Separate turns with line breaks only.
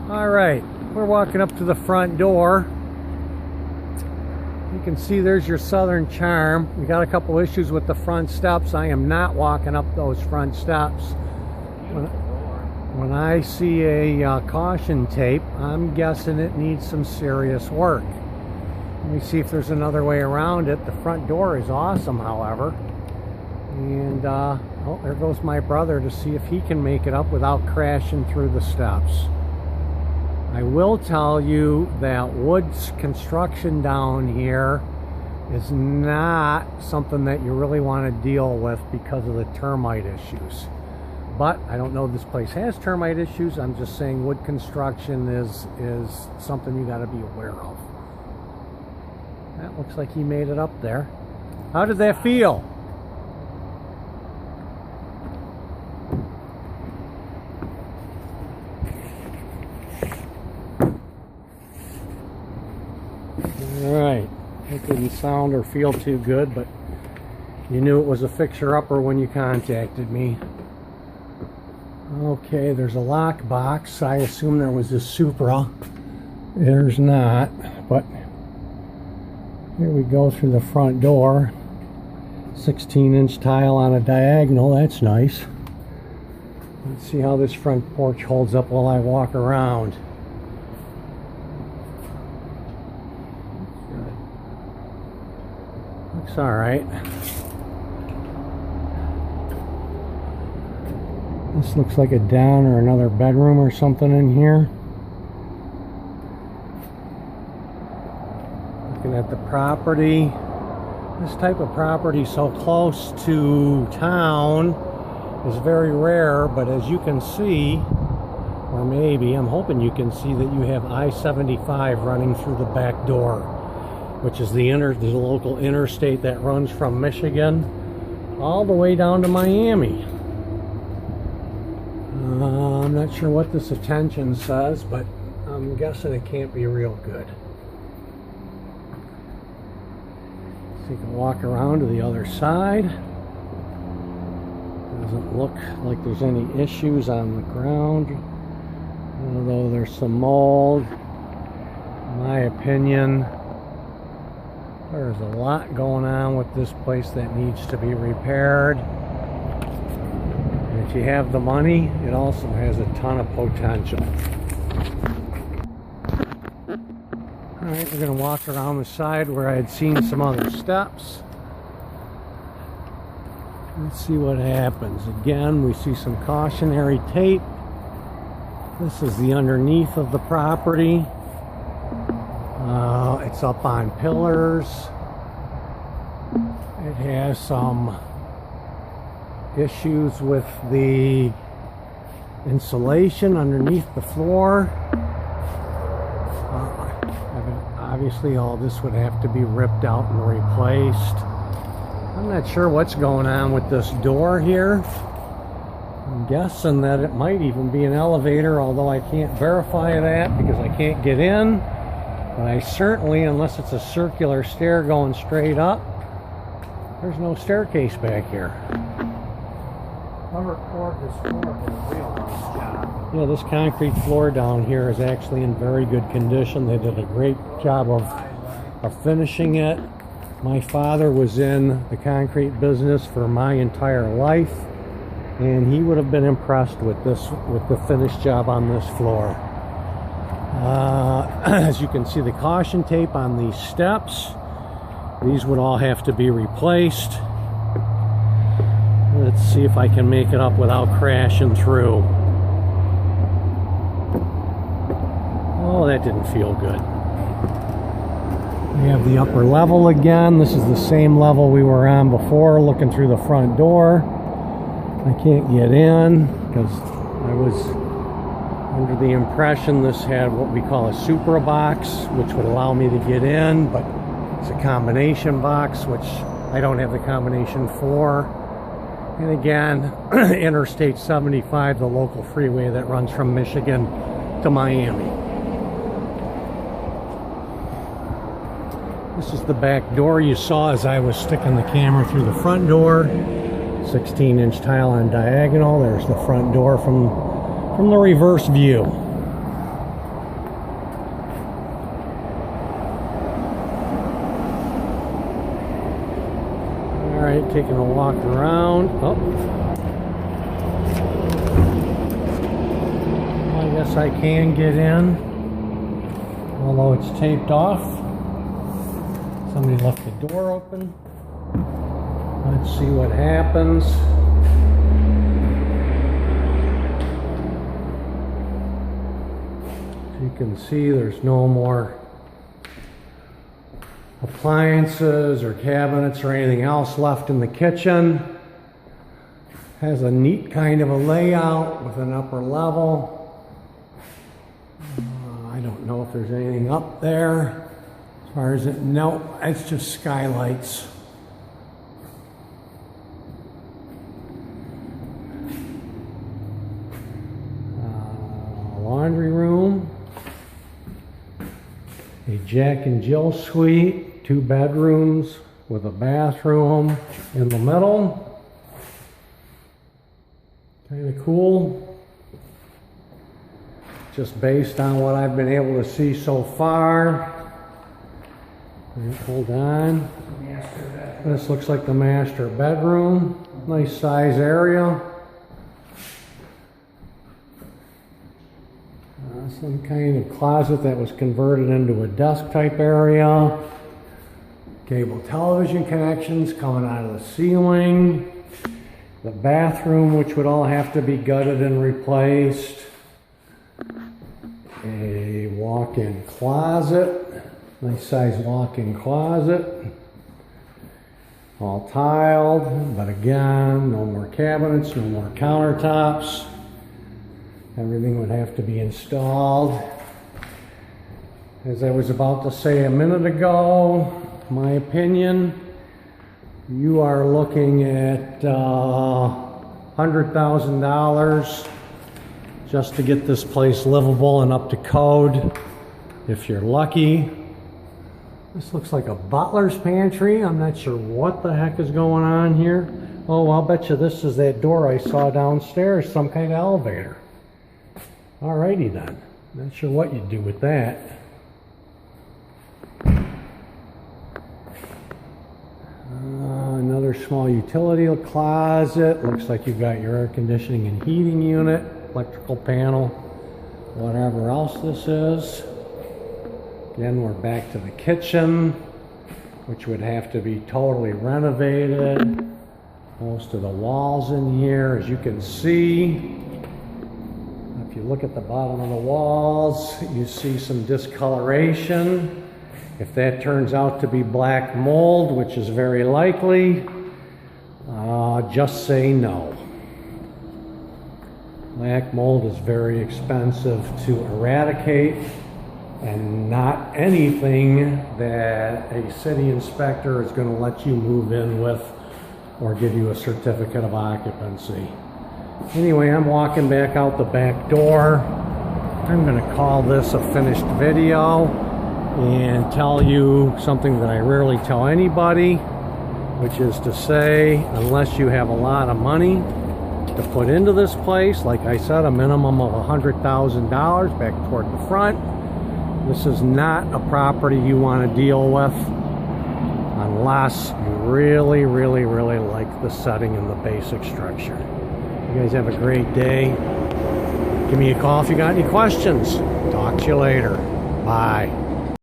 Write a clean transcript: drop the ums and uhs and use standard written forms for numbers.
All right, we're walking up to the front door. You can see there's your Southern charm. We got a couple issues with the front steps. I am not walking up those front steps. When I see a caution tape, I'm guessing it needs some serious work. Let me see if there's another way around it. The front door is awesome, however. And oh, there goes my brother to see if he can make it up without crashing through the steps. I will tell you that wood construction down here is not something that you really want to deal with because of the termite issues. But I don't know if this place has termite issues. I'm just saying wood construction is something you got to be aware of. That looks like he made it up there. How did that feel? Alright, it didn't sound or feel too good, but you knew it was a fixer-upper when you contacted me. Okay, there's a lock box. I assume there was a Supra. There's not, but here we go through the front door. 16-inch tile on a diagonal, that's nice. Let's see how this front porch holds up while I walk around. Looks alright. This looks like a den or another bedroom or something in here. Looking at the property. This type of property so close to town is very rare, but as you can see, or maybe, I'm hoping you can see that you have I-75 running through the back door, which is the local interstate that runs from Michigan all the way down to Miami. I'm not sure what this attention says, but I'm guessing it can't be real good. So you can walk around to the other side. Doesn't look like there's any issues on the ground, although there's some mold. In my opinion, there's a lot going on with this place that needs to be repaired. And if you have the money, it also has a ton of potential. Alright, we're going to walk around the side where I had seen some other steps. Let's see what happens. Again, we see some cautionary tape. This is the underneath of the property. It's up on pillars. It has some issues with the insulation underneath the floor. Obviously all this would have to be ripped out and replaced. I'm not sure what's going on with this door here. I'm guessing that it might even be an elevator, although I can't verify that because I can't get in. But I certainly, unless it's a circular stair going straight up, there's no staircase back here. Whoever poured this floor did a real nice job. Yeah, this concrete floor down here is actually in very good condition. They did a great job of finishing it. My father was in the concrete business for my entire life, and he would have been impressed with the finished job on this floor. As you can see, the caution tape on these steps, these would all have to be replaced. Let's see if I can make it up without crashing through. Oh, that didn't feel good. We have the upper level again. This is the same level we were on before, looking through the front door. I can't get in because I was under the impression this had what we call a Supra box, which would allow me to get in, but it's a combination box, which I don't have the combination for. And again, Interstate 75, the local freeway that runs from Michigan to Miami. This is the back door you saw as I was sticking the camera through the front door. 16-inch tile on diagonal. There's the front door from from the reverse view. Alright, taking a walk around. Oh. I guess I can get in, although it's taped off. Somebody left the door open. Let's see what happens. As you can see, there's no more appliances or cabinets or anything else left in the kitchen. Has a neat kind of a layout with an upper level. I don't know if there's anything up there. As far as it, no, it's just skylights. Laundry room. A Jack and Jill suite, 2 bedrooms with a bathroom in the middle. Kind of cool. Just based on what I've been able to see so far. Hold on. This looks like the master bedroom. Nice size area. Some kind of closet that was converted into a desk type area. Cable television connections coming out of the ceiling. The bathroom, which would all have to be gutted and replaced. A walk-in closet. Nice size walk-in closet. All tiled, but again, no more cabinets, no more countertops. Everything would have to be installed. As I was about to say a minute ago, my opinion, you are looking at $100,000 just to get this place livable and up to code, if you're lucky. This looks like a butler's pantry. I'm not sure what the heck is going on here. Oh, I'll bet you this is that door I saw downstairs, some kind of elevator. Alrighty then. Not sure what you'd do with that. Another small utility closet. Looks like you've got your air conditioning and heating unit, electrical panel, whatever else this is. Again, we're back to the kitchen, which would have to be totally renovated. Most of the walls in here, as you can see, if you look at the bottom of the walls, you see some discoloration. If that turns out to be black mold, which is very likely, just say no. Black mold is very expensive to eradicate, and not anything that a city inspector is going to let you move in with or give you a certificate of occupancy. Anyway, I'm walking back out the back door. I'm going to call this a finished video and tell you something that I rarely tell anybody, which is to say, unless you have a lot of money to put into this place, like I said, a minimum of $100,000 back toward the front, this is not a property you want to deal with unless you really, really, really like the setting and the basic structure. You guys have a great day. Give me a call if you got any questions. Talk to you later. Bye.